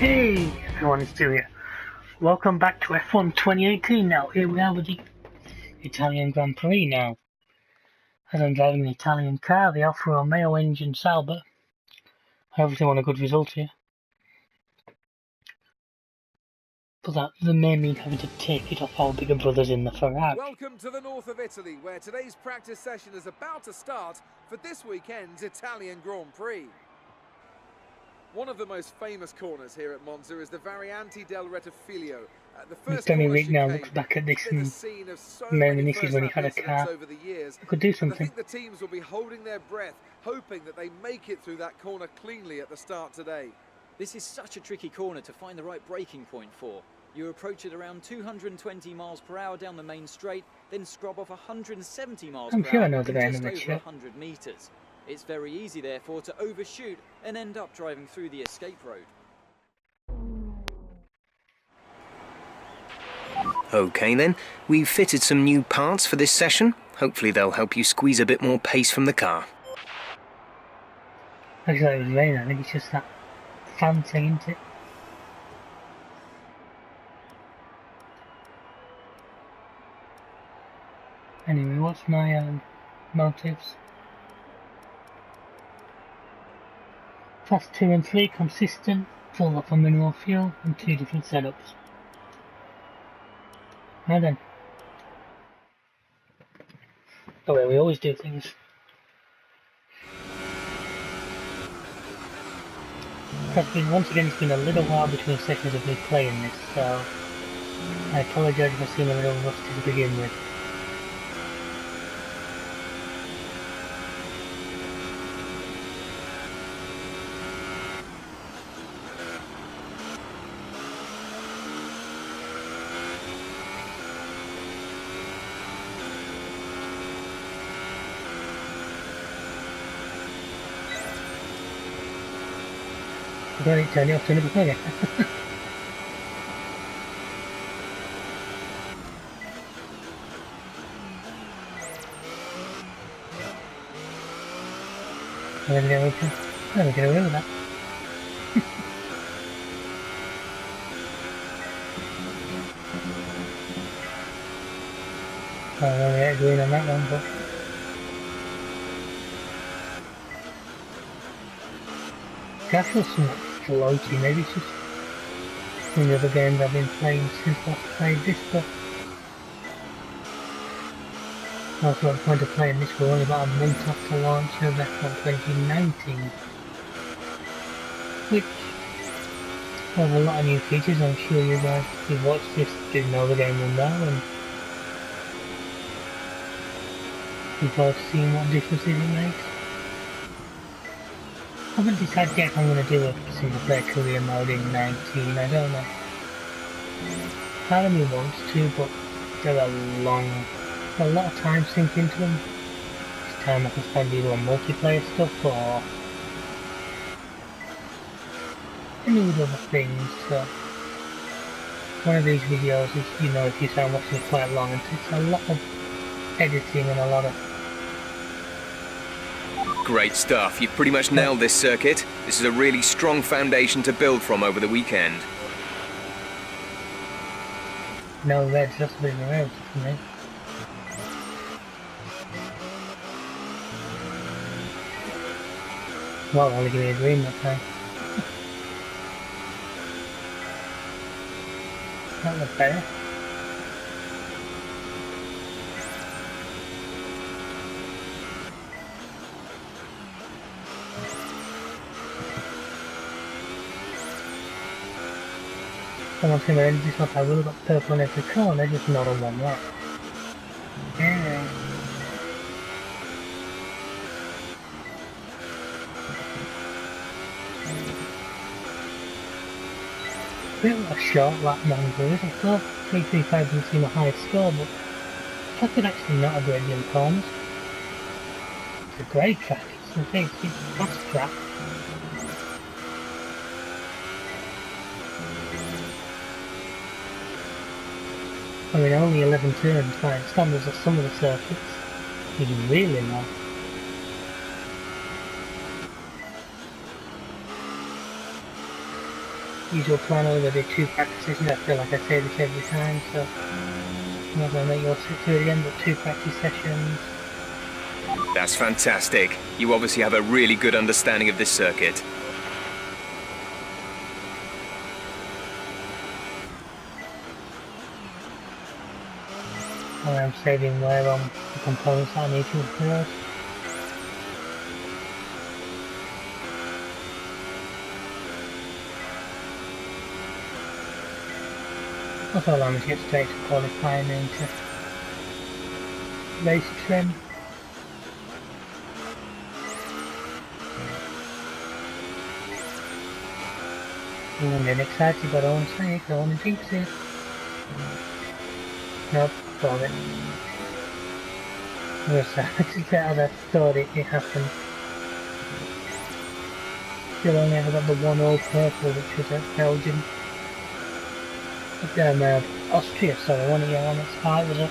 Hey everyone, it's Stu here. Welcome back to F1 2018 now. Here we are with the Italian Grand Prix now. As I'm driving the Italian car, the Alfa Romeo engine Sauber. I obviously want a good result here. But that may mean having to take it off our bigger brothers in the Ferrari. Welcome to the north of Italy, where today's practice session is about to start for this weekend's Italian Grand Prix. One of the most famous corners here at Monza is the Variante del Rettifiglio. The first Danny corner Rick now chicane looks back at this been and the scene of so remembering many this is when he had a car. over the years. I could do And I something. think the teams will be holding their breath, hoping that they make it through that corner cleanly at the start today. This is such a tricky corner to find the right braking point for. You approach it around 220 miles per hour down the main straight, then scrub off 170 miles per sure hour I know the in guy in just the over red shirt. 100 metres. It's very easy, therefore, to overshoot and end up driving through the escape road. Okay then, we've fitted some new parts for this session. Hopefully they'll help you squeeze a bit more pace from the car. I thought it was raining. I think it's just that fan thing, isn't it? Anyway, what's my motives? Fast 2 and 3, consistent, full up on mineral fuel, and 2 different setups. Now then. The way we always do things. Once again, it's been a little while between sessions of me playing this, so I apologise if I seem a little rusty to begin with. I got it turned off to another again. I'm gonna get away with that. I don't really agree on that one, but that feels somewhat floaty. Maybe it's just in the other games I've been playing since I played this, but also at the point of playing this, we're only about a month after launch of F1 2019, which has a lot of new features. I'm sure you guys who've watched this do know the game will know, and you've both seen what differences it makes. I haven't decided yet if I'm going to do a single player career mode in 19, I don't know. Part of me wants to, but they're a lot of time sink into them. It's time I can spend either on multiplayer stuff or any other things, so one of these videos is, you know, if you start watching it quite long, and it's a lot of editing and a lot of... Great stuff, you've pretty much nailed this circuit. This is a really strong foundation to build from over the weekend. No reds, that's a bit of a rarity for me. Well, only give me a green that time. That looks better. Someone saying that energy slot, I will have got purple on every corner, just not on one lap. Yeah. Bit of a short lap Monza is. I thought 335 didn't seem a high score, but the track is actually not a great deal of corners. It's a great track, it's a fast track. I mean, only 11 turns by the standards of some of the circuits is really low. usual plan, I'm going to do 2 practice sessions. I feel like I say this every time, so I'm not going to make you all sit through it again, but 2 practice sessions. That's fantastic. You obviously have a really good understanding of this circuit. And I'm saving wear on the components that I need to first. Also allow me to get straight to qualifying and into race trim. I'm getting excited, but I don't want to say it, I don't want to jinx it. Nope, got it. I was sad as I thought it happened. Still only ever got the 1 all purple, which was at Belgium. Austria, sorry, one of your on its part was a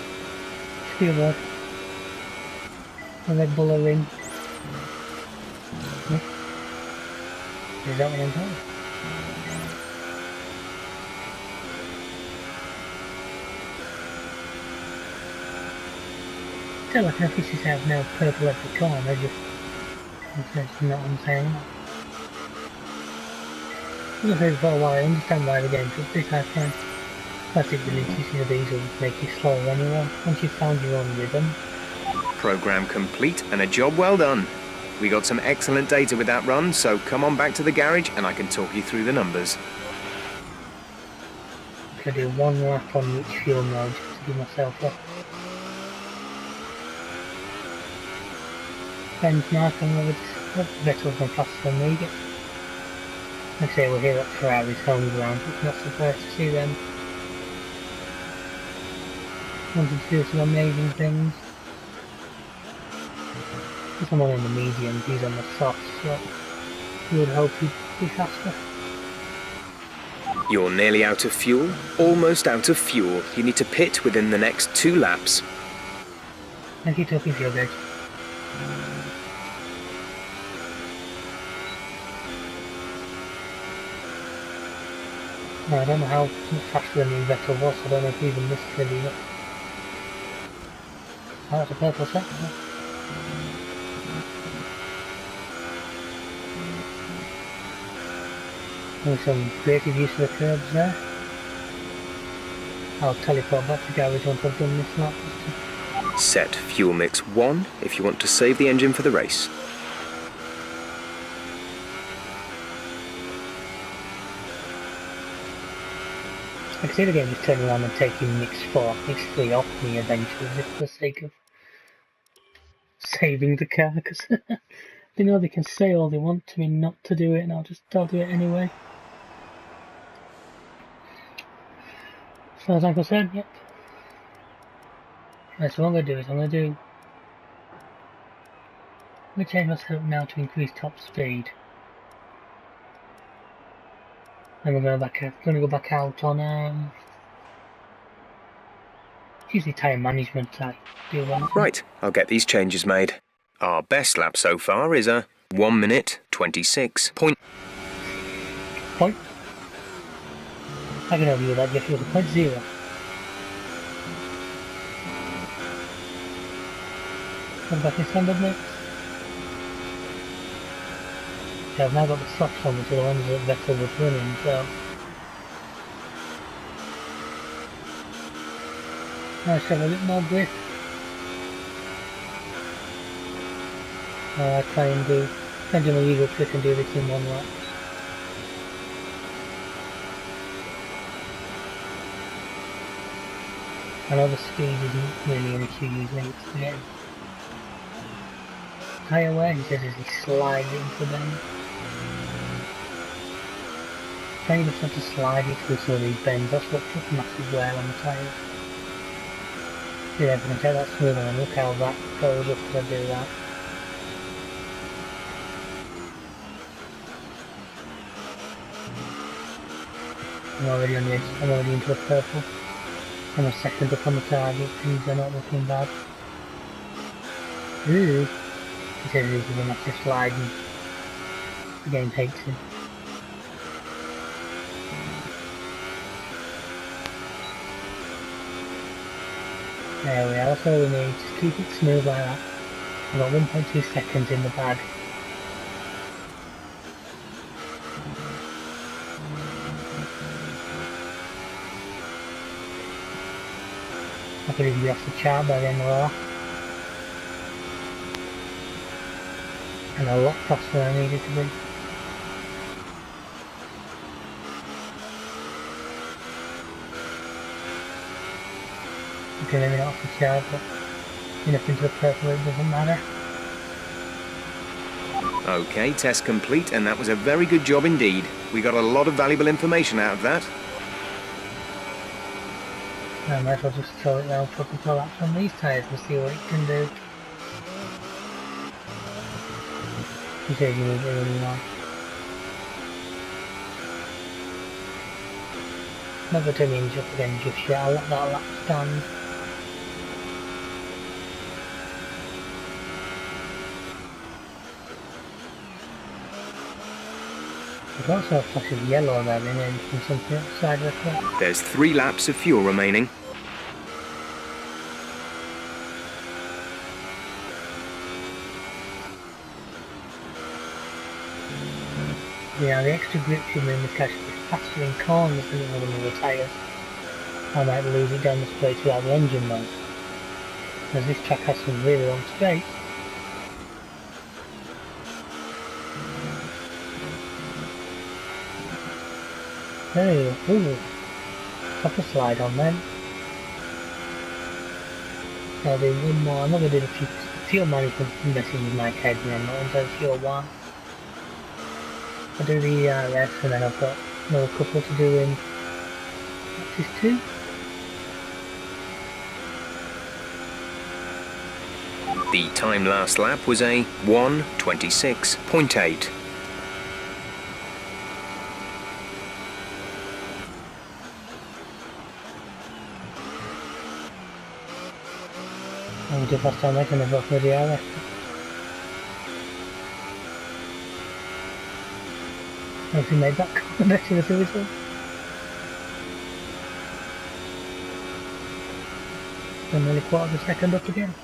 Spielberg. A Red Bull ring. Is that what I'm talking? Still, I can officially say I've now purple every corner, just not what I'm saying. As I said for a while, I understand why the game took this high time. Plastic releases of these will make you slower anyway, once you've found your own rhythm. Program complete and a job well done. We got some excellent data with that run, so come on back to the garage and I can talk you through the numbers. I'm going to do 1 lap on each fuel mode just to give myself a benchmark on whether Vettel's gone faster than me. Like I say, we're here at Ferrari's home ground, it's not surprised to see them wanting to do some amazing things. Because I'm on in the mediums, he's on the softs, so you would hope he'd be faster. You're nearly out of fuel, almost out of fuel. You need to pit within the next 2 laps. Thank you, Tucky, for your good. I don't know how much faster than Vettel was, I don't know if he even missed the lead. Oh, that's a purple sector. There's some creative use of the curbs there. I'll teleport back to garage once I've done this lap. Set fuel mix 1 if you want to save the engine for the race. I can see the game just turning around and taking mix 4, mix 3 off me eventually, just for the sake of saving the car, because they know they can say all they want to me not to do it, and I'll do it anyway. As far as I'm concerned, yep. Right, so what I'm going to do is I'm going to change my setup now to increase top speed. And we're going to go back out on usually tyre management. I do one. Right, I'll get these changes made. Our best lap so far is a 1 minute 26 point. Point? I can help you with that, Jeff. It was a 0.0. Come back in standard mix. Yeah, I've now got the softs on, which are the ones that Vettel was running, so I should have a bit more grip. I try and do my usual trick and do this in 1 lap. I know the speed isn't really an issue usually, it's getting tyre wear, he says as he slides it into the bend. Trying just have to slide it through some of these bends, that's what puts massive wear on the tyres. See, I can take that smooth and look how that goes up as I do that. I'm already on the edge, I'm already into a purple. I'm a second up on the target, things are not looking bad. Ooh! He says he's a massive slide and the game hates him. There we are, that's all we need. Just keep it smooth like that. I've got 1.2 seconds in the bag. I could even be off the chart by the end of the lap. And a lot faster than I needed to be. Okay, maybe not off the chart, but enough into the purple it doesn't matter. Okay, test complete, and that was a very good job indeed. We got a lot of valuable information out of that. I might as well just throw it down for a couple of laps on these tyres and see what it can do. You say you need it really long. Not going to hinge up again just yet, I'll let that lap stand. There's also a flash of yellow there in from something outside of the clip. There's 3 laps of fuel remaining. Yeah, the extra grip you in the cash is faster in corners than it would in the tyres. I might lose it down the straight without the engine noise. As this track has some really long straights. There we go. Ooh. Proper slide on then. I'll do one more. I'm not going to do the fuel management messing with my head and I'm not entirely sure why. I'll do the ERS and then I've got another couple to do in practice 2. The time last lap was a 1:26.8. I did last time I can have for the ERS. I actually made that comment to the previous one. I'm nearly quarter of a second up again.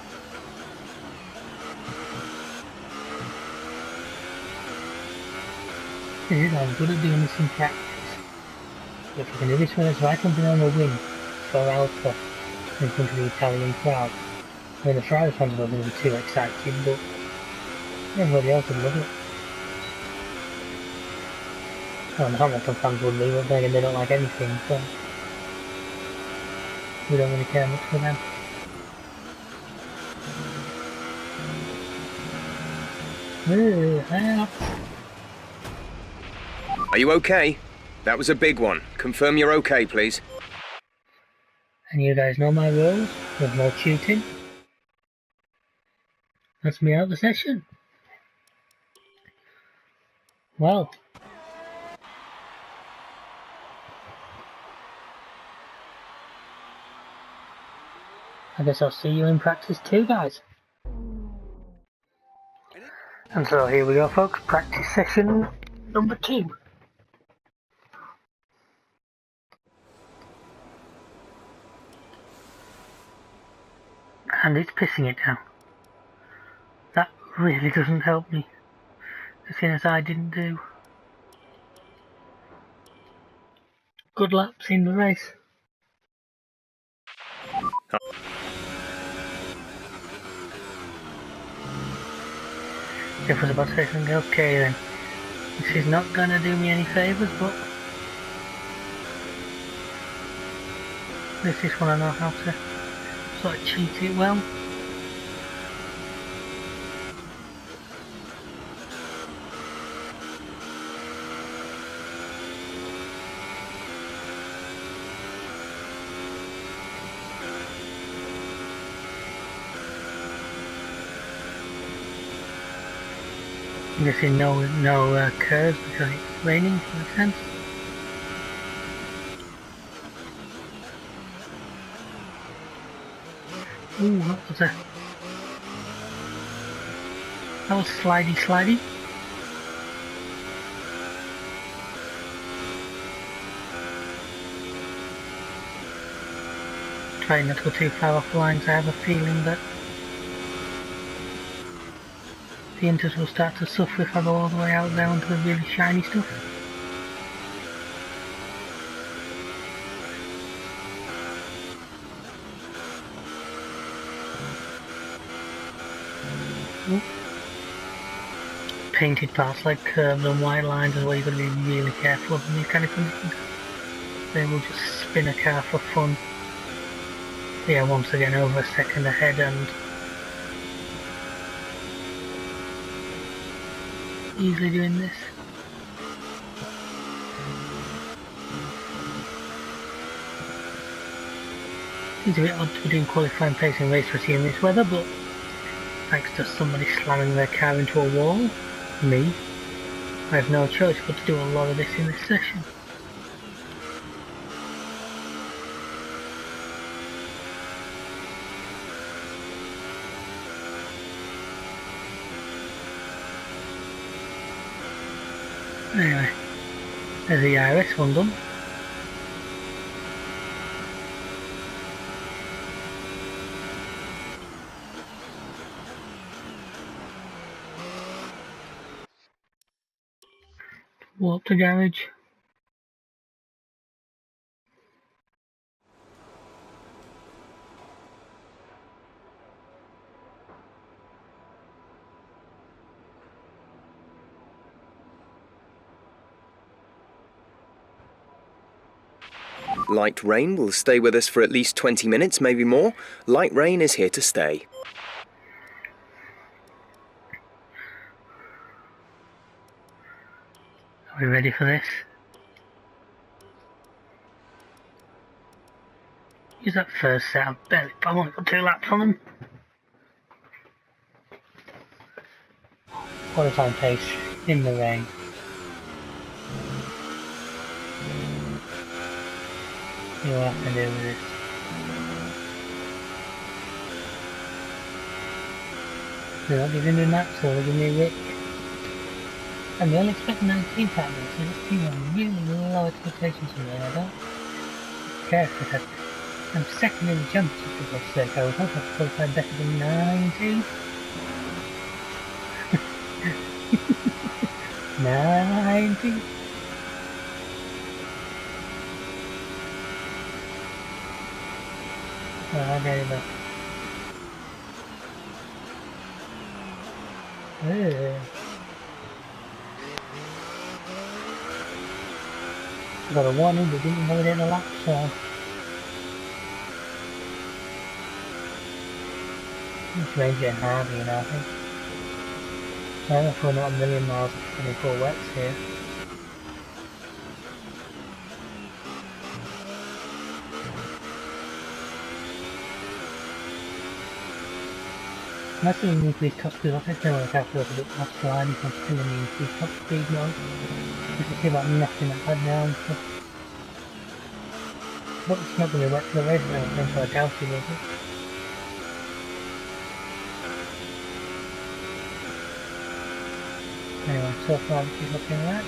This is how I'm good at doing this in practice. If I can do this one as right, I'm on a win for Alfa in front of the Italian crowd. I mean, the Ferrari fans wouldn't be too excited, but everybody else would love it. Well, the Hamilton fans would be, but then they don't like anything, so we don't really care much for them. Help. Are you okay? That was a big one. Confirm you're okay, please. And you guys know my rules, there's no cheating. That's me out the session. Well. I guess I'll see you in practice too, guys. And so here we go, folks, practice session number 2. And it's pissing it down. That really doesn't help me. The thing as I didn't do good laps in the race. Jeff was about to say something, okay then. This is not gonna do me any favours, but this one I know how to sort of cheat it well. I'm guessing no curves because it's raining, makes sense. Ooh, that was slidey. try not to go too far off the lines. I have a feeling that the inters will start to suffer if I go all the way out there onto the really shiny stuff. Ooh. Painted parts like curves and white lines is where you've got to be really careful of in these kind of conditions. They will just spin a car for fun. Yeah, once again over a second ahead and easily doing this. Seems a bit odd to be doing qualifying pace in race racing in this weather, but thanks to somebody slamming their car into a wall, me, I have no choice but to do a lot of this in this session. Anyway, there's the IRS one done. Walk to garage. Light rain will stay with us for at least 20 minutes, maybe more. Light rain is here to stay. Are we ready for this? Use that first set, I've only got 2 laps on them. Qualifying pace in the rain. See what I can do with this. They're not giving me max, so they're giving me Rick. And they only expect 19 out of this, so this team have really low expectations from me, and I don't care if it. I'm second in the championship for God's sake. I would hope I could qualify better than 19. 19. Oh, I got it back. I got a warning, but didn't know it in a lap, so this rain's getting harder, you know, I think. I don't know if we're not a million miles of 24 wets here. I'm actually in increased top speed. I think I want to calculate a bit more sliding if I'm still in the increased top speed mode. You can see about knocking that down. So. But it's not going to be wet for the race or anything, so I doubt it will be. Anyway, so far this is looking right.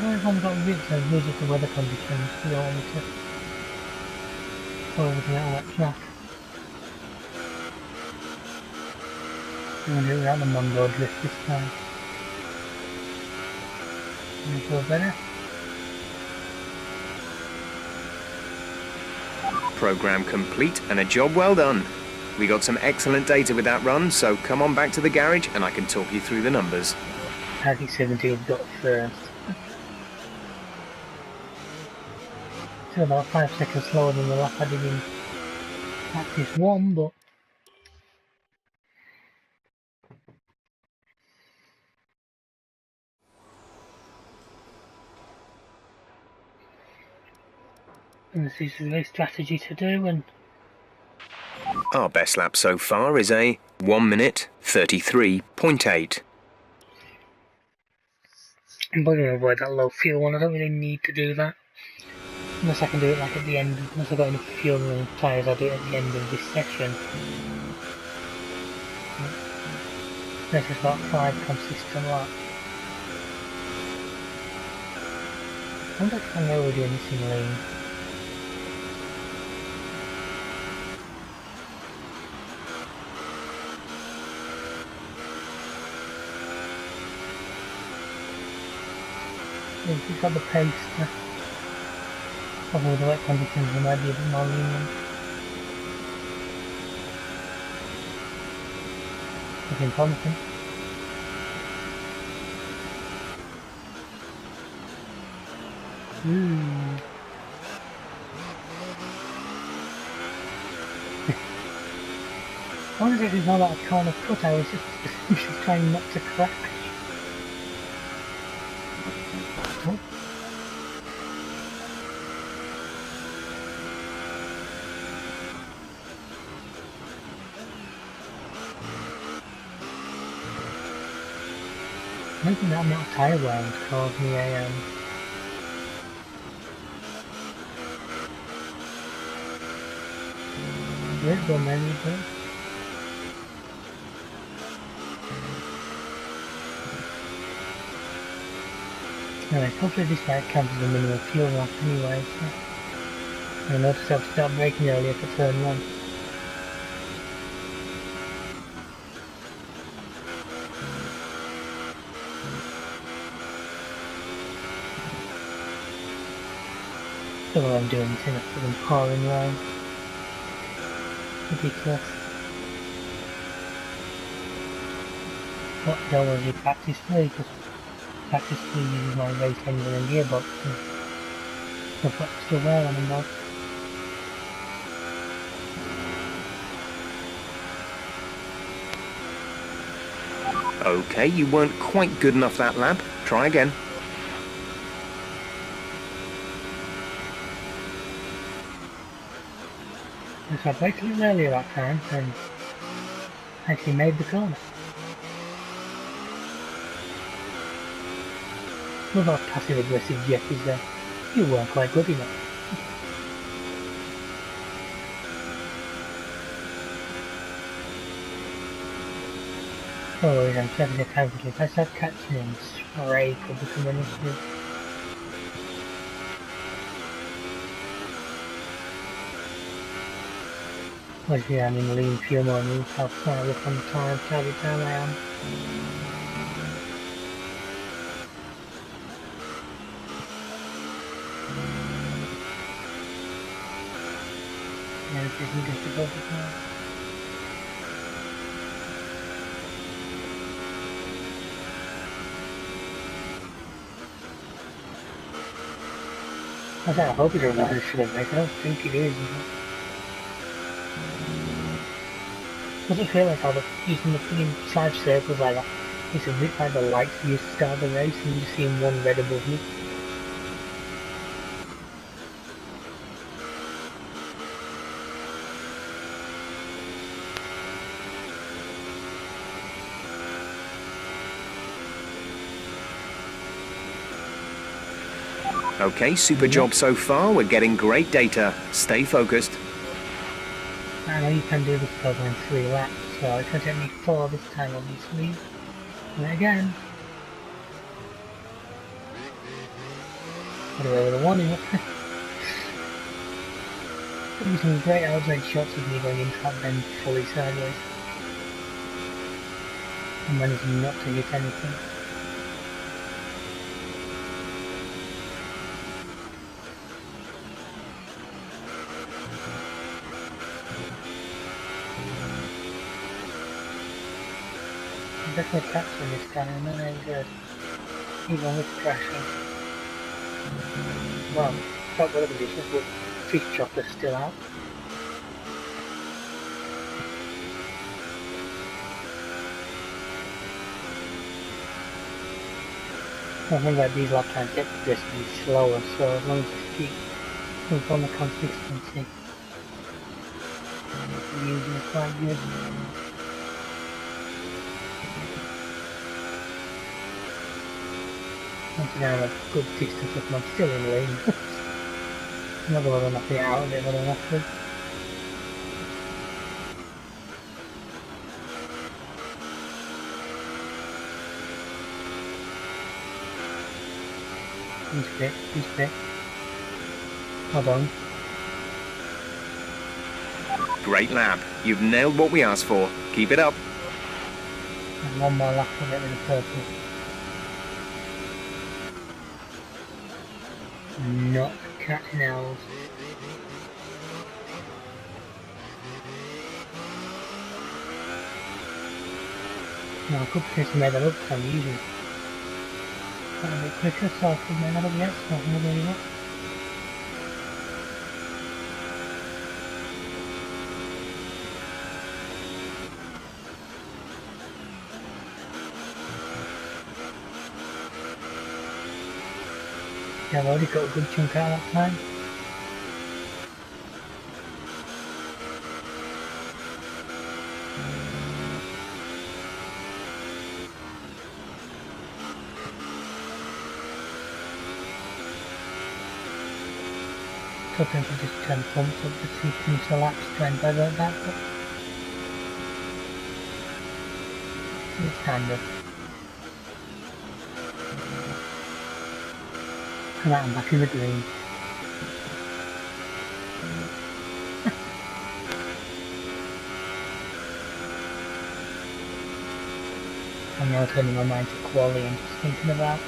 I've only got ribs and these are the weather conditions. You don't want me to go everything at a wet track. I'm going to do it without the Mongo drift this time. Make it feel better. Program complete and a job well done. We got some excellent data with that run, so come on back to the garage and I can talk you through the numbers. Paddy 17 got first. Still about 5 seconds slower than the lap I did in practice 1, but and this is the race strategy to do, and Our best lap so far is a 1 minute 33.8. I'm going to avoid that low fuel one. I don't really need to do that. Unless I can do it like at the end, unless I've got enough fuel and tyres, I'll do it at the end of this section. There's just about 5 consistent laps. I wonder if I know we're doing this in lean. If you've got the pace, probably the wet conditions, they might be a bit more lenient. Looking promising. I wonder if it's not that kind of cut, I was just trying not to crash. Oh. Maybe that amount of tyre wear would cause me a Red Bull maybe, but anyway, hopefully this bike counts as a minimal fuel loss anyway, so I noticed I have to start braking earlier for turn 1. Don't know what I'm doing this in after them pouring rain. Ridiculous. What don't want to do practice 3, because practice 3 uses my race engine and gearbox, and I've got extra wear on them now. Okay, you weren't quite good enough that lap. Try again. So I braked a little earlier that time and actually made the corner. One of those passive aggressive jeffies there. You weren't quite good enough. Oh, I'm trying to account if I start catching him, spray could become an issue. Like, yeah, I'm in lean fuel mode, and how far I look on the time, every time I am. Yeah, it isn't difficult at all. I hope it's a rather short race. I don't think it is. Doesn't feel like how using the freaking 5 circles like that. It's a bit like the lights you used to start the race and you see one red above you. Okay, super job so far. We're getting great data. Stay focused. I know you can do this program in 3 laps, so it's going to take me 4 this time obviously. And again. Got away with a warning. There'll be some great outside shots of me going into that bend fully sideways. And managing not to hit anything. Definitely catching this guy, and that ain't good. Even with crashing. Well, top weather conditions, but fish chopper's still out. I think that these lap times get progressively slower, so as long as you keep on the consistency, it's usually quite good. Once again, I'm a good distance up and I'm still in lane. I'm not going to knock it out of it, but I have to. He's fit. Hold on. Great lap. You've nailed what we asked for. Keep it up. And one more lap to get rid of purple. Not cat in L's. No, I could potentially make that up because I'm using that a bit quicker, so I could make that up yet, so I'm not really up. Yeah, I've already got a good chunk out of that time. So I think I just turn pumps up to see finish the laps, try and divert that, but it's standard. And I'm back in the green. I'm now turning my mind to quality and just thinking about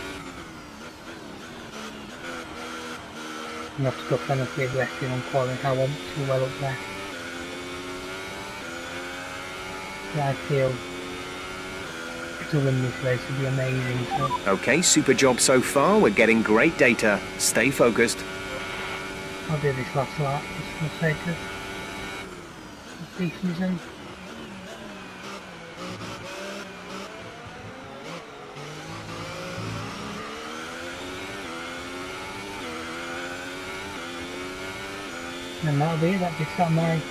I'm have to go kind of aggressive on quality, how I'm too well up there. Yeah, I feel to win this race would be amazing. So Okay, super job so far. We're getting great data. Stay focused. I'll do this last lap just for the sake of decency. And that'll be it, that gets out my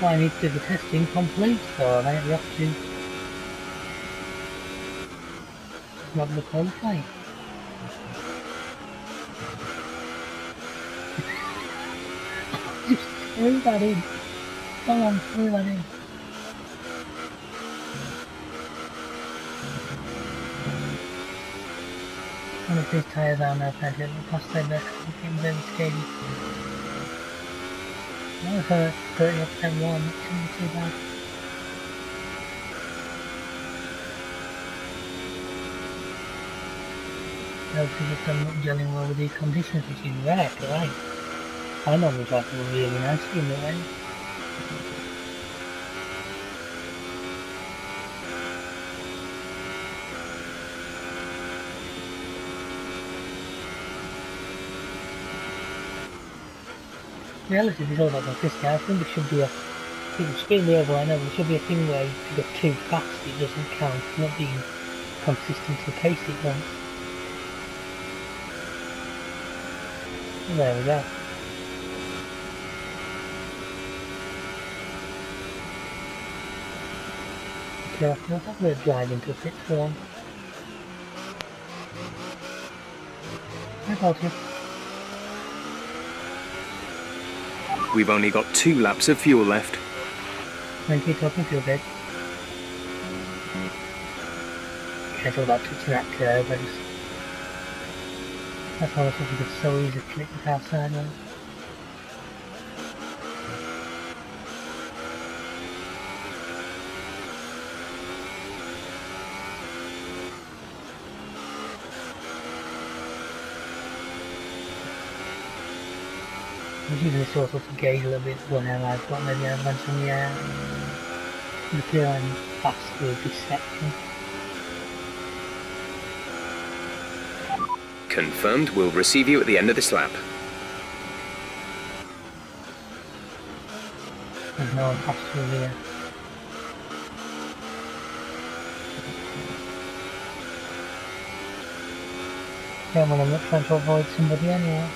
well, I need to do the testing complete, so I have to not the qualifying. Just threw that in. Someone threw that in. One of these tyres are now plenty of the past there, getting very steady. That was a 30% one, that shouldn't be too bad. Obviously just I'm not gelling well with these conditions, which is rare, right? I normally like them really nicely in the rain. Reality is all about consistency. I think there should be a, it's extremely overline over, there should be a thing where if you go too fast it doesn't count, it's not being consistent to the pace it wants. There we go. Okay, I feel like we're driving to 6-1. I got you. We've only got 2 laps of fuel left. Thank you, talking to you, bit. Careful about touching that curve, that's how it's looking so easy to click the car sideways. I'm using this also to gauge a little bit when I've got maybe an advance on the feel I'm fast with this section. Confirmed. We'll receive you at the end of this lap. There's no one passed through here. Yeah, well, I'm not trying to avoid somebody anyway.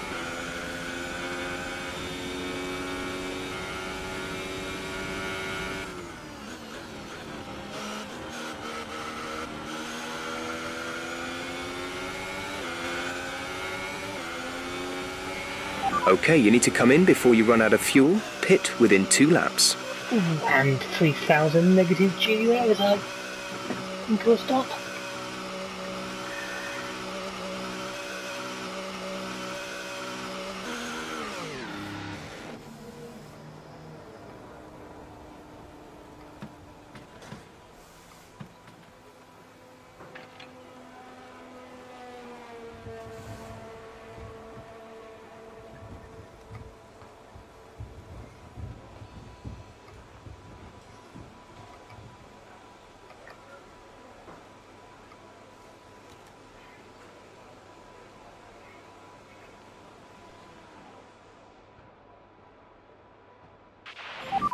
Okay, you need to come in before you run out of fuel. Pit within 2 laps. And 3,000 negative G as I come to a stop.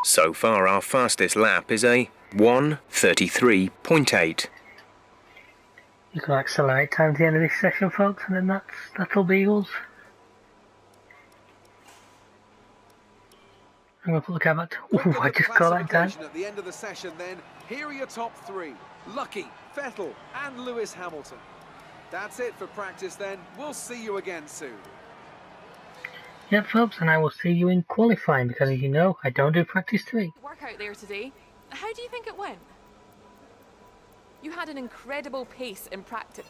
So far, our fastest lap is a 1:33.8. You can accelerate time to the end of this session, folks, and then that'll be yours. I'm going to put the cam at. Quick Ooh, look I at the just got that down. classification at the end of the session then. Here are your top 3. Lucky, Vettel and Lewis Hamilton. That's it for practice then. We'll see you again soon. Yep, folks, and I will see you in qualifying because, as you know, I don't do practice 3. Work out there today. How do you think it went? You had an incredible pace in practice.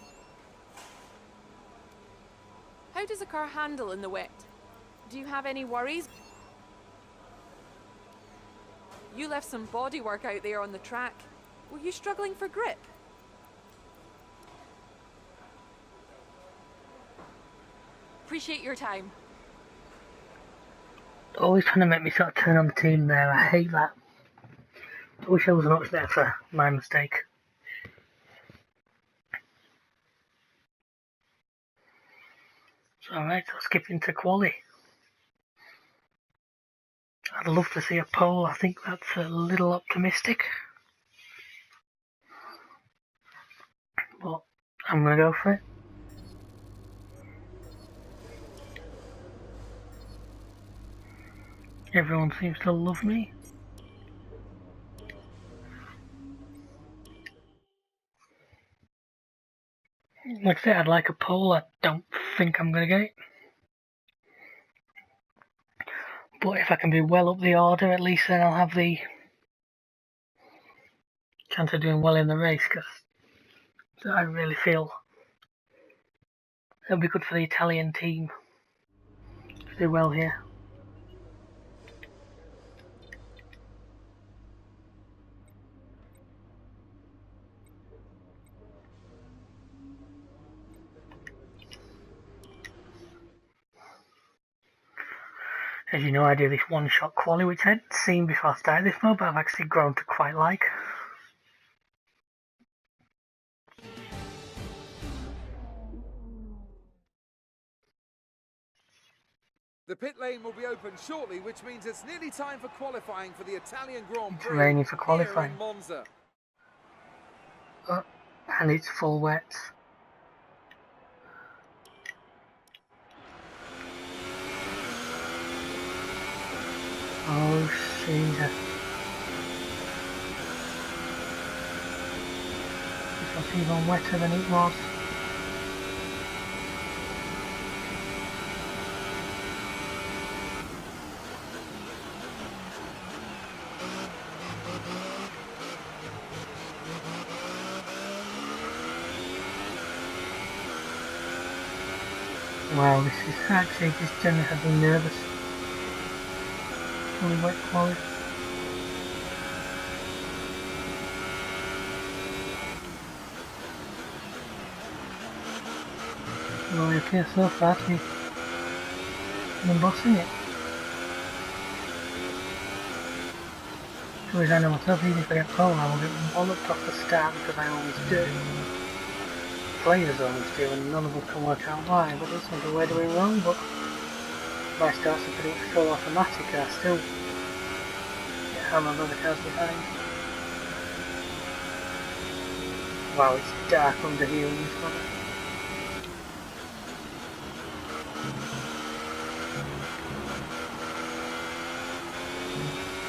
How does a car handle in the wet? Do you have any worries? You left some bodywork out there on the track. Were you struggling for grip? Appreciate your time. Always trying to make me sort of turn on the team there. I hate that. I wish I was much there for my mistake. So, alright, so skip into quali. I'd love to see a pole. I think that's a little optimistic. But I'm going to go for it. Everyone seems to love me. Like I said, I'd like a pole. I don't think I'm going to get it. But if I can be well up the order, at least then I'll have the chance of doing well in the race, because I really feel it'll be good for the Italian team to do well here. As you know, I do this one-shot quali, which I hadn't seen before I started this mode, but I've actually grown to quite like. The pit lane will be open shortly, which means it's nearly time for qualifying for the Italian Grand Prix. It's raining for qualifying. Here in Monza. Oh, and it's full wet. Oh, Caesar. This was even wetter than it was. Wow, this is actually just generally has me nervous. Fully wet quali. Well, it appears so far to be embossing it. So as I know myself, even if I get pole, I will get walloped off the start because I always do. Players always do, and none of us can work out why, but there's something we're doing wrong, but my starts are pretty much full automatic and I still get hammered by the cars behind. Wow, it's dark under here in this weather.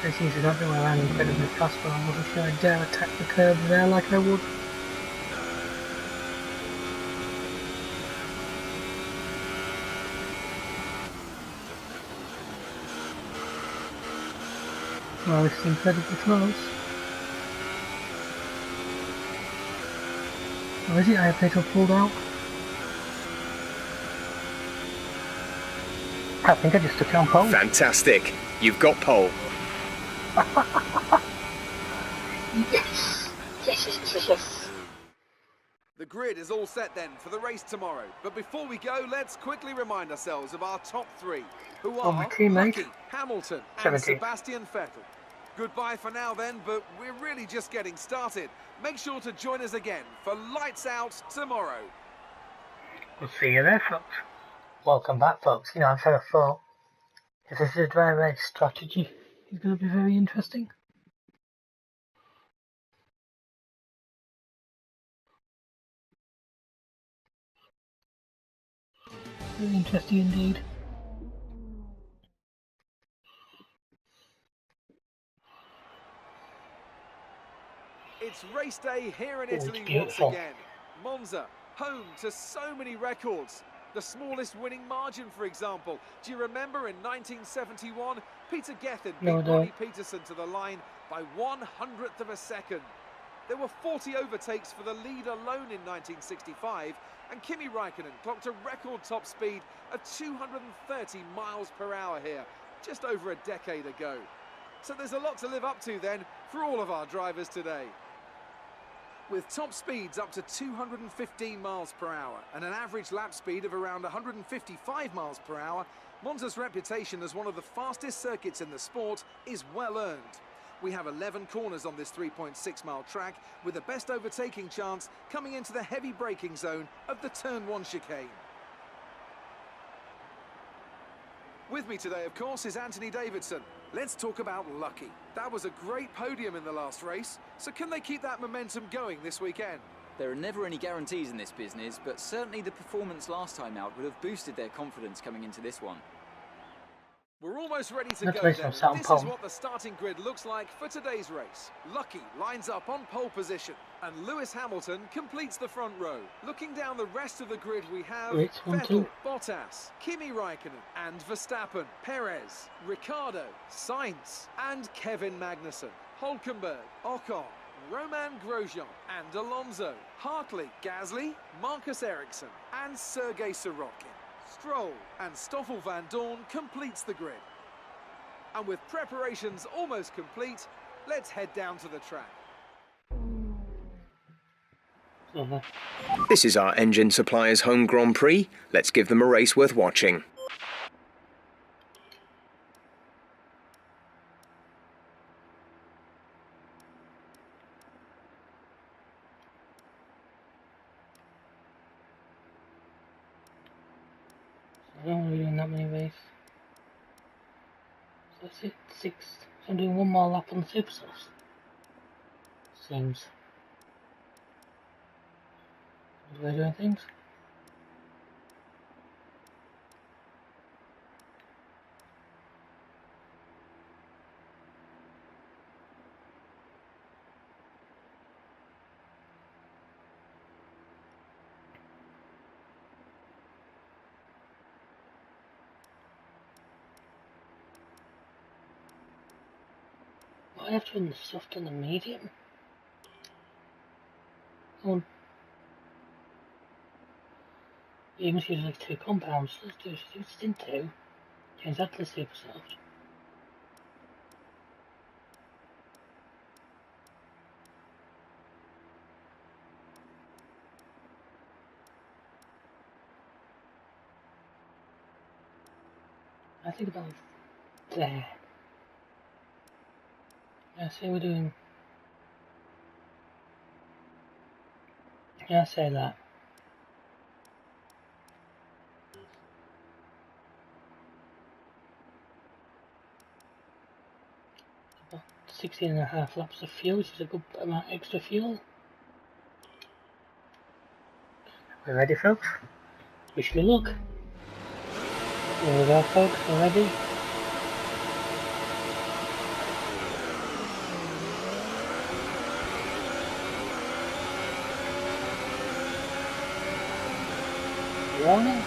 This is exactly where I'm incredibly fast, but I wasn't sure I'd dare attack the curb there like I would. Well, this is incredibly close. Or is it? I have petrol pulled out. I think I just took it on pole. Fantastic. You've got pole. Yes! Yes. The grid is all set then for the race tomorrow. But before we go, let's quickly remind ourselves of our top three, who are my teammate. Lucky, Hamilton and 17. Sebastian Vettel. Goodbye for now then, but we're really just getting started. Make sure to join us again for Lights Out tomorrow. We'll see you there, folks. Welcome back, folks. You know, I've had a thought. If this is a dry race, strategy is going to be very interesting. Very interesting indeed. It's race day here in Oh, it's Italy once beautiful. again. Monza, home to so many records. The smallest winning margin, for example. Do you remember in 1971, Peter Gethin beat No, I don't. Ronnie Peterson to the line by 1/100th of a second. There were 40 overtakes for the lead alone in 1965, and Kimi Raikkonen clocked a record top speed of 230 miles per hour here, just over a decade ago. So there's a lot to live up to then for all of our drivers today. With top speeds up to 215 miles per hour and an average lap speed of around 155 miles per hour, Monza's reputation as one of the fastest circuits in the sport is well earned. We have 11 corners on this 3.6-mile track, with the best overtaking chance coming into the heavy braking zone of the Turn 1 chicane. With me today, of course, is Anthony Davidson. Let's talk about Lucky. That was a great podium in the last race, so can they keep that momentum going this weekend? There are never any guarantees in this business, but certainly the performance last time out would have boosted their confidence coming into this one. We're almost ready to Let's go race then. on Sound This is Pole. what the starting grid looks like for today's race. Lucky lines up on pole position, and Lewis Hamilton completes the front row. Looking down the rest of the grid, we have Wait, 1, Vettel, 2. Bottas, Kimi Raikkonen, and Verstappen, Perez, Ricciardo, Sainz, and Kevin Magnussen, Hülkenberg, Ocon, Roman Grosjean, and Alonso, Hartley, Gasly, Marcus Ericsson, and Sergei Sorokin. Stroll and Stoffel van Dorn completes the grid. And with preparations almost complete, let's head down to the track. This is our engine supplier's home Grand Prix. Let's give them a race worth watching. I don't want to be doing that many races. So that's it, 6. So I'm doing one more lap on the super sauce. Seems. Good way of doing things. I have to run the soft and the medium. One. You must use like 2 compounds. Let's do it in 2. Change that to the super soft. I think about there. Yeah, see we're doing. Yeah, say that. About 16.5 laps of fuel, which is a good amount of extra fuel. We're ready, folks. Wish me luck. Here we go, folks. We're ready. Rolling.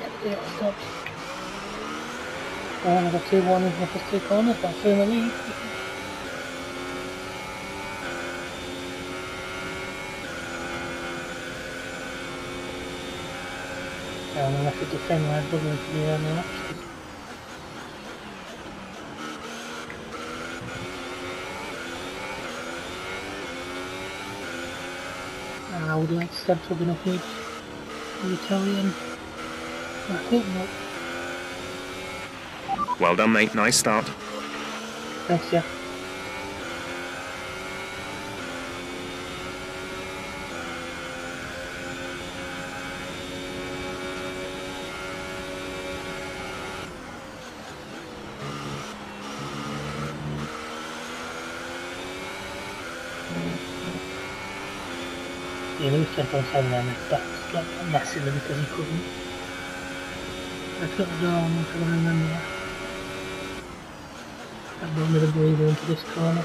Yep, it stops. I've got 2-1 in the first 2 corners, but I'm still in the lead. And then I should defend my brother for the early laps. I would like to step up enough each for the Italian. I hope not. Well done, mate. Nice start. Thanks, yeah. Yeah, Lewis kept on saying that that's like massively because he couldn't. I took the door on if I can remember that. That brought me the breather into this corner.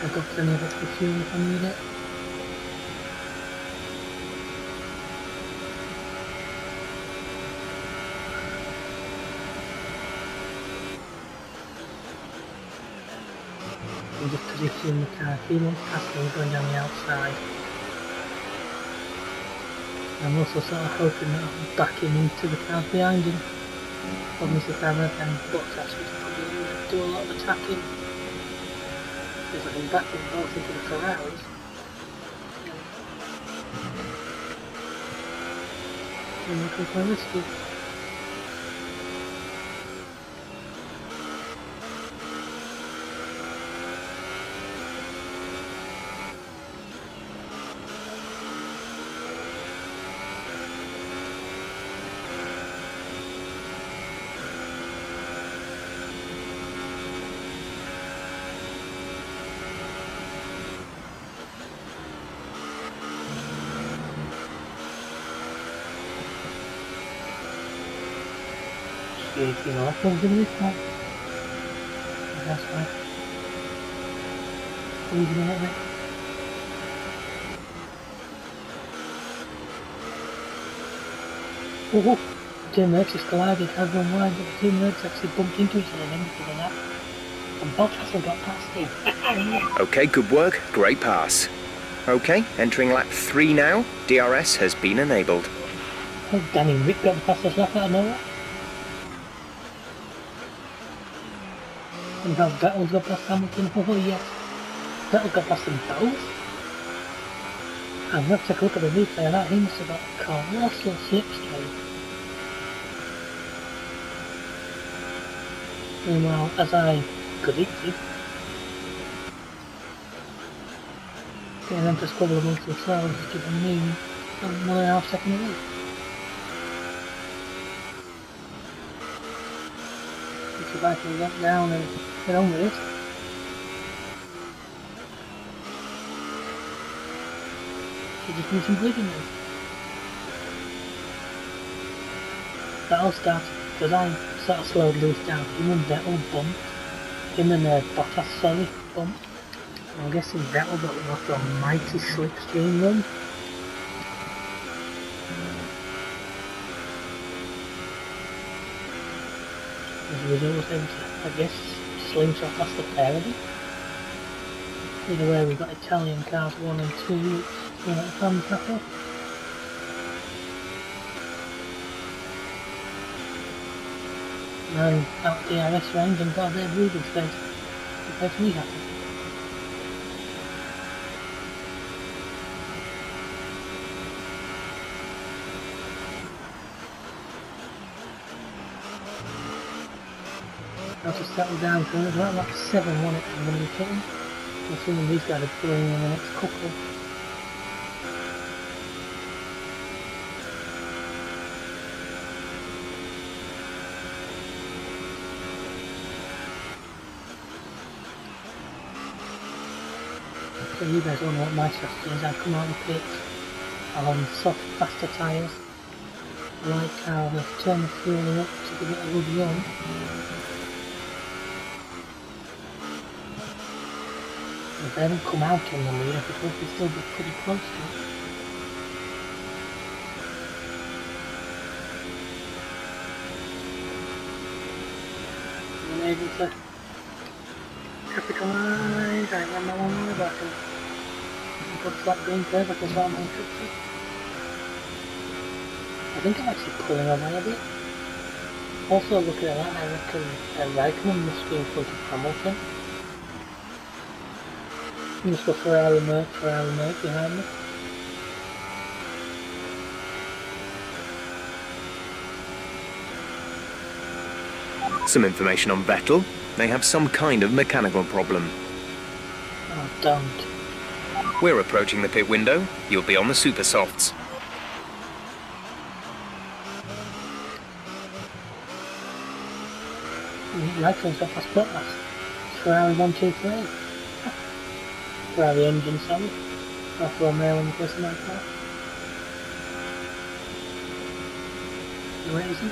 I've got plenty of extra fuel if I need it. I'm just positioning the car. If he wants past me, going down the outside. I'm also sort of hoping that I'm backing into the cars behind him. Obviously, if I have any Bottas, which probably do a lot of attacking. Because I can back them both into the Ferraris. And look at my risky. You know, that's what I'm doing this time. That's fine. Easy a little bit. Oh, 2 Mercs collided, had one wide, but the 2 Mercs actually bumped into each other then because of that. And Bottas got past him. Okay, good work. Great pass. Okay, entering lap 3 now. DRS has been enabled. Oh, Danny Rick got the fastest lap out of nowhere. And now Vettel's got past Hamilton. Oh yes, Vettel got past them both. And let's take a look at the replay of that. He must have got a colossal slipstream. Meanwhile, as I predicted, getting them to squabble amongst themselves has given me a 1.5 second lead. If I can get down and get on with it. You just need some bleeding then. That'll start, because I sort of slowed Lewis down. Him and Vettel bumped. Him and Bottas, sorry, bumped. I'm guessing Vettel got them after a mighty slipstream run. As a result, was able to, I guess, slingshot past the pair of them. Either way, we've got Italian cars 1 and 2, which are at the fan battle. Now out of DRS range and got a bit of breathing space. It makes me happy. I'll just settle down for it. About like 7 wasn't it I'm going to be hitting. I'm assuming these guys are pulling in the next couple. So you guys all know what my strategy is. I come out of the pits, I'm on soft, faster tyres. I like how I've turned the fuel up to give it a good run. If they haven't come out on the lead, I could hopefully still be pretty close to it. able to capitalise. I run that one over, but I can put flat green curve, I can start my instruction. I think I'm actually pulling away a bit. Also looking at that, I reckon Raikkonen must be in front of Hamilton. Must go Ferrari Merc behind me. Some information on Vettel. They have some kind of mechanical problem. Oh, don't. We're approaching the pit window. You'll be on the super softs. Raikkonen's got past Bottas. Ferrari 1, 2, 3. Ferrari engine, sorry. Alfa Romeo in the person like that. Where is he?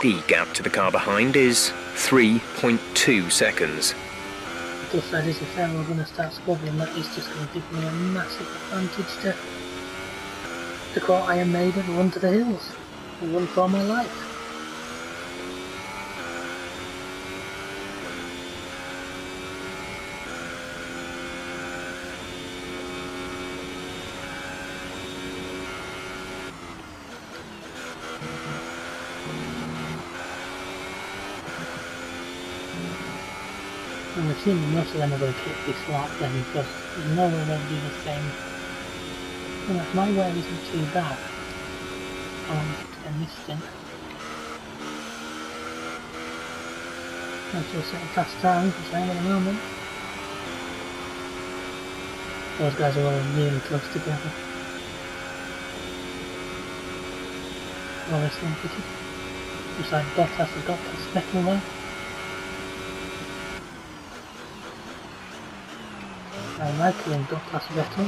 The gap to the car behind is 3.2 seconds. The plus side is if they were going to start squabbling, that is just going to give me a massive advantage to caught Iron Maiden and run to the hills and run for my life. I'm assuming most of them are going to keep this lap then, because there's no way they'll do the same. Well, if my wear isn't too bad, I'll extend this stint. Until setting fast times, which I am at the moment. Those guys are all really close together. Well, they're still fitted. Just like Bottas has got past Vettel there. Raikkonen got past Vettel.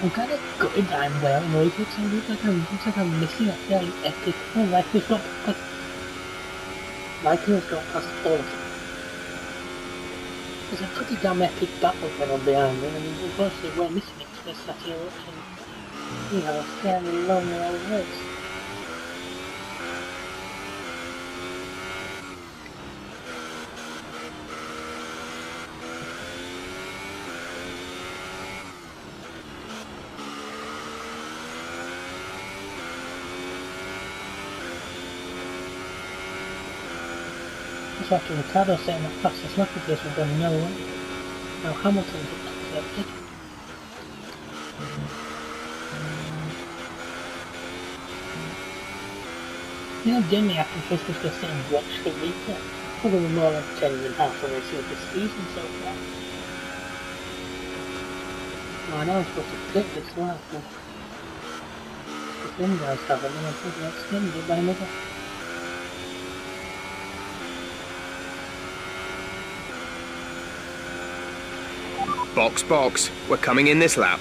I'm kind of gutted that I'm well annoyed with it. Looks like I'm missing a fairly epic. Oh, Raikkonen's got past. Raikkonen's got past all of them. There's a pretty damn epic battle going on behind me, and unfortunately we're missing it because we're sat here watching, you know, a fairly long old race. After Ricciardo setting the fastest lap of this, we're going nowhere. Now Hamilton's up to 30. You know, generally after Christmas just sit and watch the replay. Probably more like 10 than half the races of this season so far. Now I know I'm supposed to flip this lap, but the film guys haven't, and I'm supposed to extend it by another. Box, box. We're coming in this lap.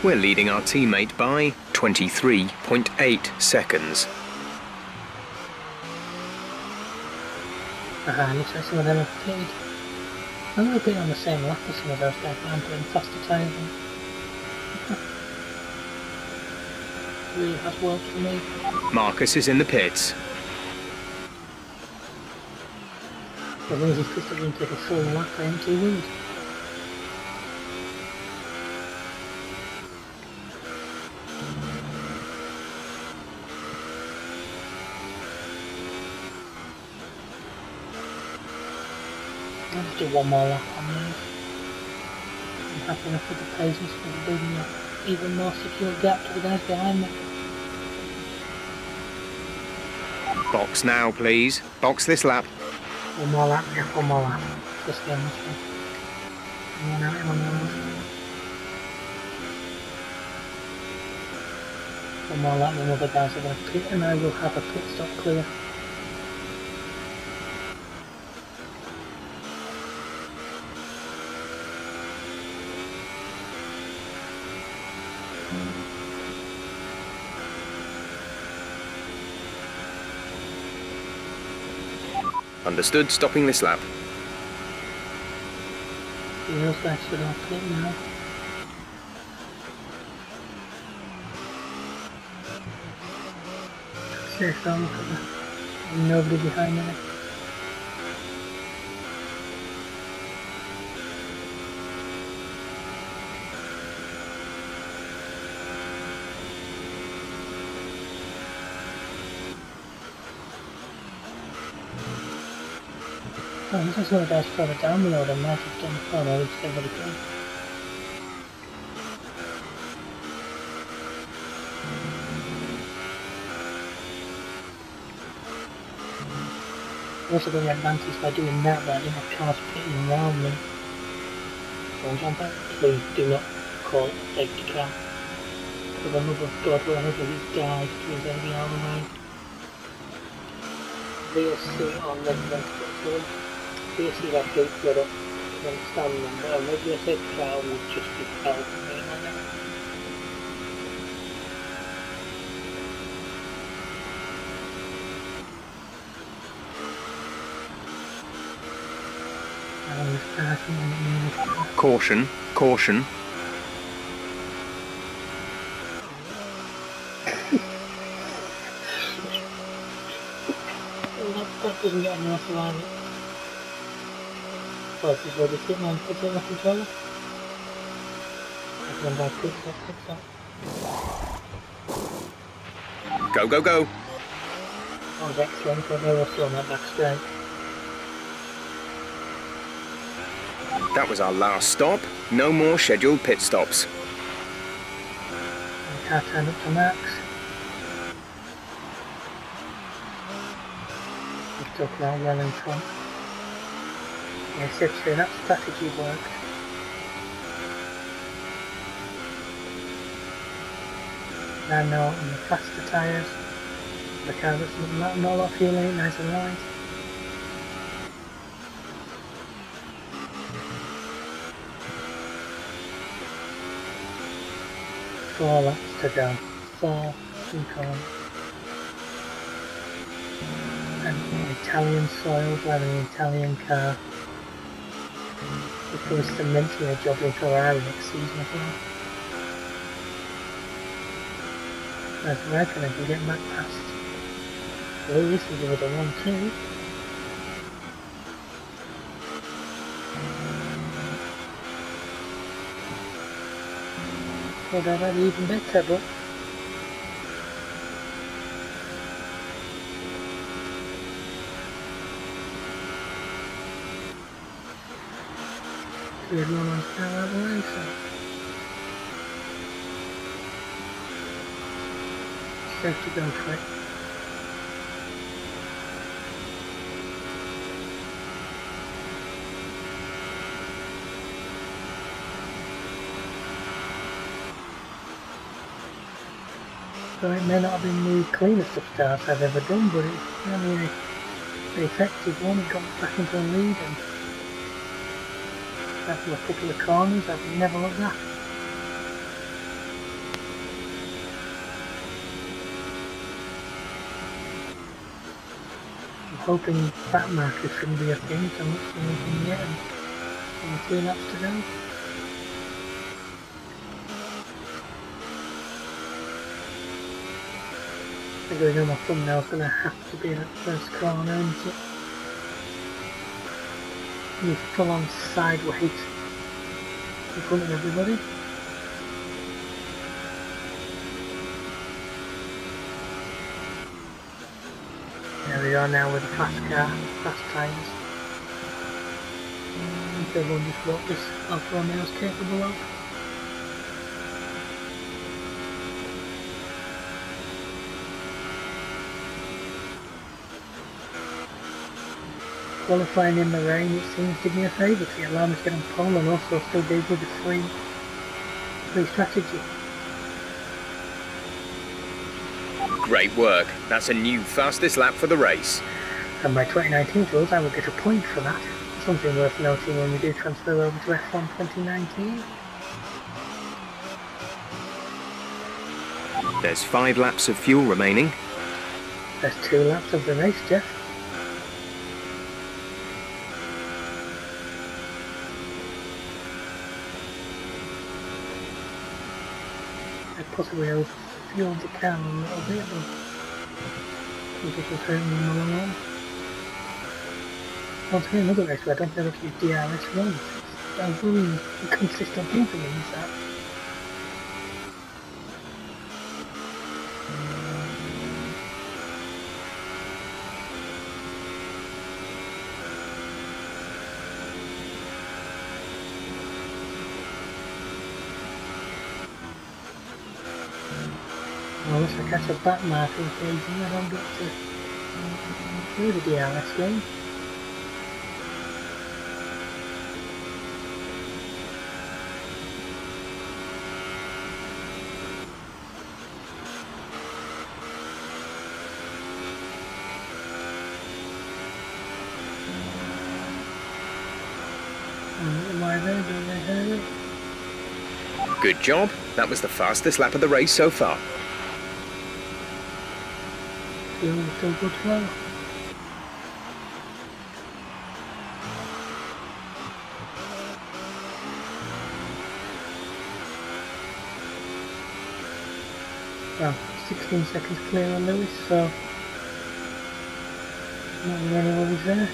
We're leading our teammate by 23.8 seconds. Looks like some of them have pitted. I'm going to pit on the same lap as some of those guys, but I'm putting faster tyres on. Really has worked for me. Marcus is in the pits. As long as he's pissed, I'm going to take a full lap for him to win. I'll just do one more lap on these. I'm happy enough with the paces for building an even more secure gap to the guys behind me. Box now, please. Box this lap. One more lap, yeah, one more lap. Just go on this one. One out, one out. One more lap, and the other guys are going to pit, and I will have a pit stop clear. Understood, stopping this lap. Those guys should all pit now. Seriously, look at that. Nobody behind me. Oh, this is one of the guys further down the road. I might have done. Oh no, it's everybody came. Also got the advantage by doing that, but I didn't have cars pitting around me. So jumper, please do not call it a safety car. For the love of God, wherever he died, please let me out of the way. VSC on residential film. VSC that gate got up, I don't stand them, but a regular safety car would just be hell for me right now. Caution, caution. That doesn't get any off around it. Oh, this is where the kit man puts it in the controller. I can buy quick stop. Go, go, go. That was excellent, but they were still on that back straight. That was our last stop. No more scheduled pit stops. And the car turned up to max. We're talking about well in front. Yeah, seriously, that strategy worked. Now no, on the faster tyres. The car that's not a lot of fuel in it, nice and light. Four laps to go. 4 in corner. And Italian soil, driving an Italian car. If there was cementing a job in Ferrari next season as well. I reckon I can get back past. Well, this is another 1-2. Could have had even better, but we had 1 miles per hour out of the way, so safe to go for it. So it may not have been the cleanest of starts I've ever done, but it's really an effective one. It got back into a lead, and after a couple of corners I've never looked at. I'm hoping back markers shouldn't be a thing, so I'm not seeing anything yet, and only 2 laps to go. I think I know my thumbnail's going to have to be that first corner, isn't it? You full on side weight in front of everybody. There we are now with a fast car, fast tyres. I think everyone just what this Alfa Romeo is capable of. Qualifying in the rain, it seems to be a favour to allow me to get on pole and also still be able to free strategy. Great work. That's a new fastest lap for the race. And by 2019 rules, I will get a point for that. Something worth noting when we do transfer over to F1 2019. There's 5 laps of fuel remaining. There's 2 laps of the race, Jeff. I possibly overfueled the car a little bit, but Which was hurting me in the long run. I'll tell you another race where I don't feel like use DRS runs. It's a really inconsistent thing for me, is that? Unless I catch a back marker occasionally, I don't get to do the DRS game. Good job. That was the fastest lap of the race so far. Still good flow. Well, 16 seconds clear on Lewis, so not really any worries there.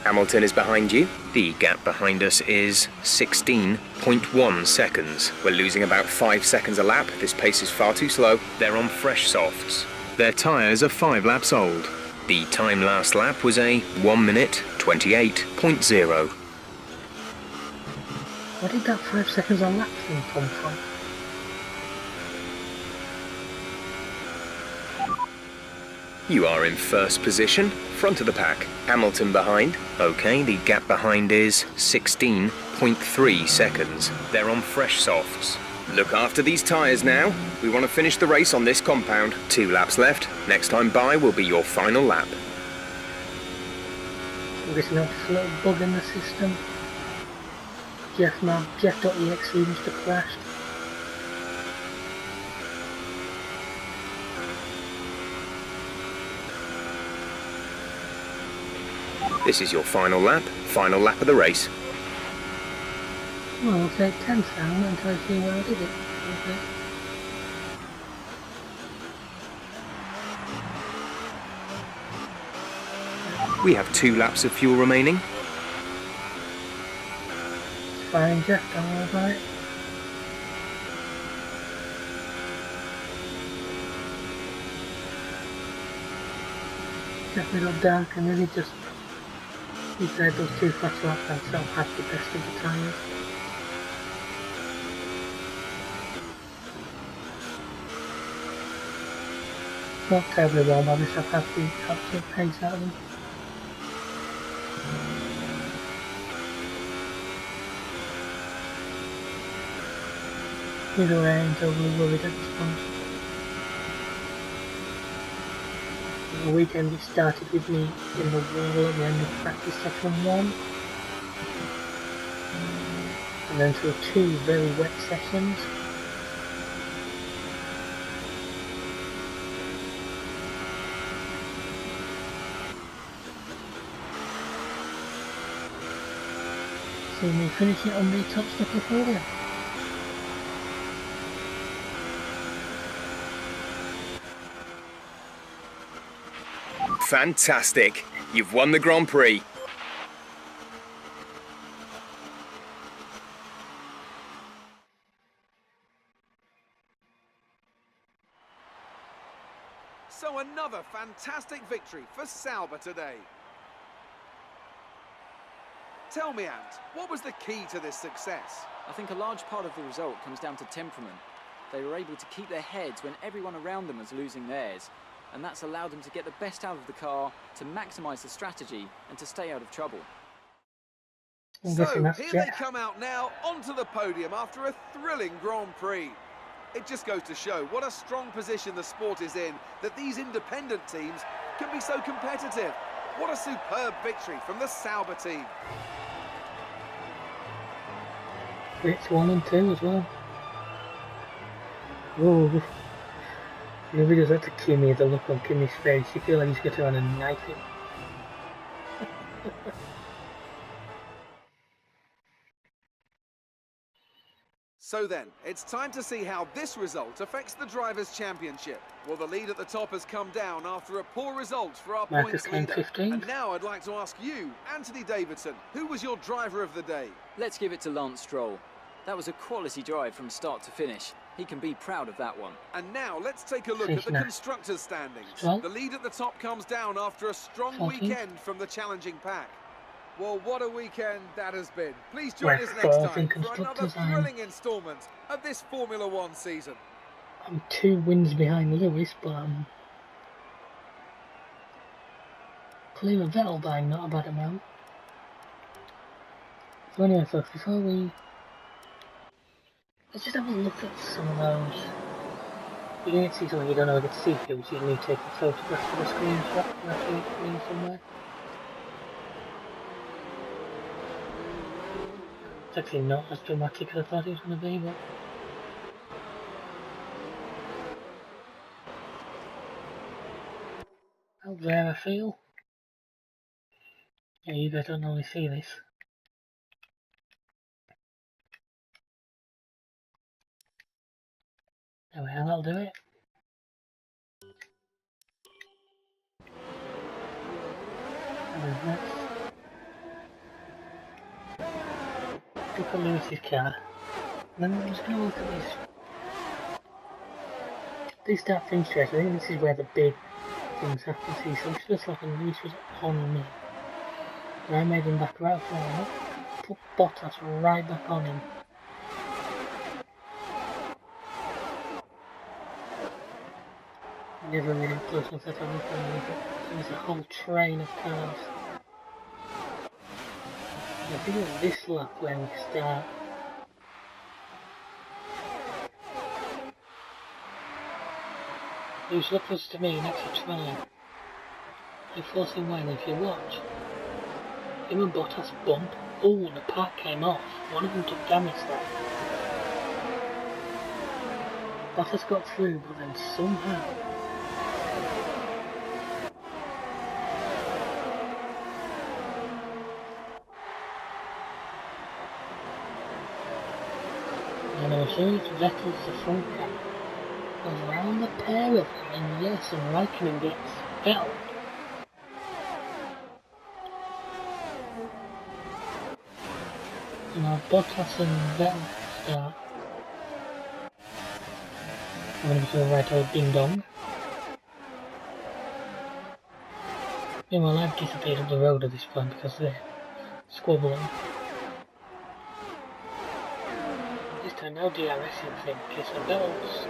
Hamilton is behind you. The gap behind us is 16.1 seconds. We're losing about 5 seconds a lap. This pace is far too slow. They're on fresh softs. Their tyres are 5 laps old. The time last lap was a 1 minute 28.0. Where did that 5 seconds on lap thing come from? You are in first position, front of the pack. Hamilton behind. Okay, the gap behind is 16.3 seconds. They're on fresh softs. Look after these tyres now. We want to finish the race on this compound. 2 laps left. Next time by will be your final lap. I'm guessing that's a little bug in the system. Jeff.exe must have crashed. This is your final lap of the race. Well, I'll take 10 sound until I see where I did it. Okay. We have 2 laps of fuel remaining. It's fine, Jeff, don't worry about it. Definitely got dark and really just inside those 2 fast laps and still have the best of the tyres. Not terribly well, but at least I've had the absolute pace out of them. Either way, I ain't overly worried at this point. The weekend it started with me in the wall at the end of practice session 1, and then through 2 very wet sessions. See me finish it on the top step of the Fantastic. You've won the Grand Prix. So another fantastic victory for Sauber today. Tell me, Ant, what was the key to this success? I think a large part of the result comes down to temperament. They were able to keep their heads when everyone around them was losing theirs, and that's allowed them to get the best out of the car, to maximise the strategy, and to stay out of trouble. So, here they come out now onto the podium after a thrilling Grand Prix. It just goes to show what a strong position the sport is in, that these independent teams can be so competitive. What a superb victory from the Sauber team. It's 1 and 2 as well. Oh, you really does have to Kimmy, the look on Kimmy's face. You feel like he's going to run a knife him. So then, it's time to see how this result affects the Drivers' Championship. Well, the lead at the top has come down after a poor result for our Marcus points came leader. 15th. And now I'd like to ask you, Anthony Davidson, who was your driver of the day? Let's give it to Lance Stroll. That was a quality drive from start to finish. He can be proud of that one. And now let's take a look at the constructors' standings. Stroll. The lead at the top comes down after a strong 14th. weekend from the challenging pack. Well, what a weekend that has been. Please join We're us next fourth time in for another constructors. thrilling instalment of this Formula One season. I'm 2 wins behind Lewis, but I'm clear of Vettel by not a bad amount. So anyway, folks, before we... let's just have a look at some of those. You can see something you don't know how to see through, so you need to take a photograph of the screenshot and actually it somewhere. It's actually not as dramatic as I thought it was going to be, but... how there I feel. Yeah, you guys don't normally see this. There we are, that'll do it. Look at Lewis's car. And then I'm just going to look at this. They start finish race. I think this is where the big things happen. See, so it's just like Lewis was on me. And I made him back right forward. Put Bottas right back on him. Never really close enough that I'm looking at it. There's a whole train of cars. I think it's this lap where we start. He was so close to me next to trying. I forced him well if you watch. Him and Bottas bump. Oh, the part came off. One of them took damage there. Bottas got through, but then somehow... and as soon as Vettel's the front car, goes around the pair of them, and yes, and Raikkonen gets Vettel. You know, Bottas and Vettel start. I'm going to go right old ding dong. Meanwhile, I've disappeared up the road at this point because they're squabbling. This time, no DRSing thing, because the Vettels.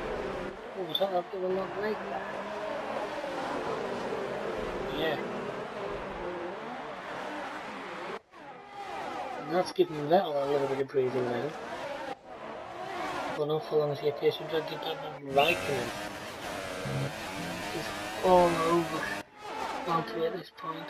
Oh, was that a bit of a long break there? Yeah. And that's giving Vettel a little bit of breathing now. But not for long as he appears to drag it back on Raikkonen. He's all over Valtteri at this point.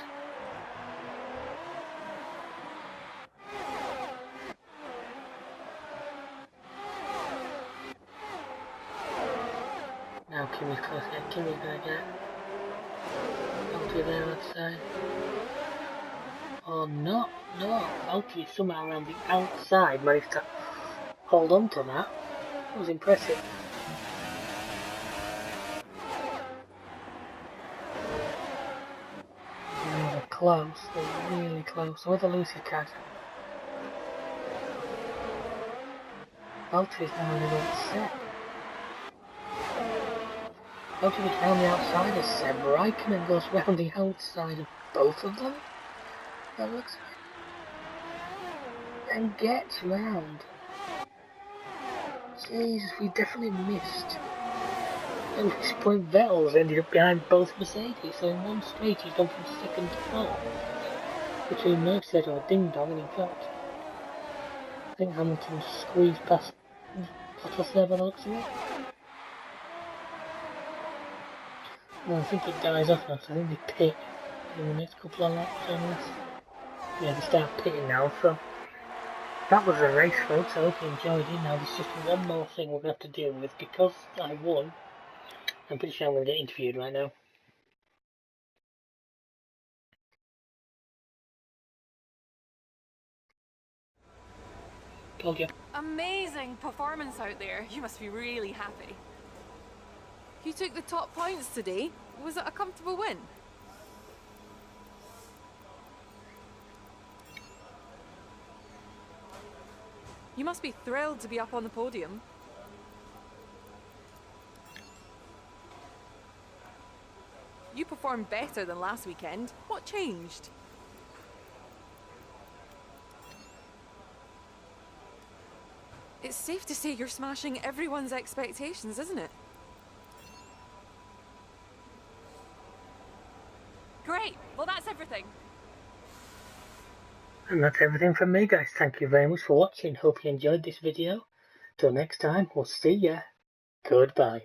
Now Kimi's close here. Kimi's gonna get Valtteri there, let's say. Oh no, no. Valtteri somehow around the outside managed to hold on to that. That was impressive. They're close, they're really close. Where the Lucy cat? Valtteri's now a little upset. Valtteri gets round the outside of Seb. Raikkonen goes round the outside of both of them. That looks and gets round. Jesus, we definitely missed. At this point, Vettel's ended up behind both Mercedes, so in one straight he's gone from second to fourth. Between Mercedes or Ding Dong, and in fact, I think Hamilton squeezed past Bottas there by the looks of it. Well, I think it dies off now, so I think they pit in the next couple of laps on this. Yeah, they start pitting now, so that was a race, folks. I hope you enjoyed it. Now there's just one more thing we're going to have to deal with. Because I won, I'm pretty sure I'm going to get interviewed right now. Told you. Amazing performance out there. You must be really happy. You took the top points today. Was it a comfortable win? You must be thrilled to be up on the podium. You performed better than last weekend. What changed? It's safe to say you're smashing everyone's expectations, isn't it? Great! Well, that's everything. And that's everything from me, guys. Thank you very much for watching. Hope you enjoyed this video. Till next time, we'll see ya. Goodbye.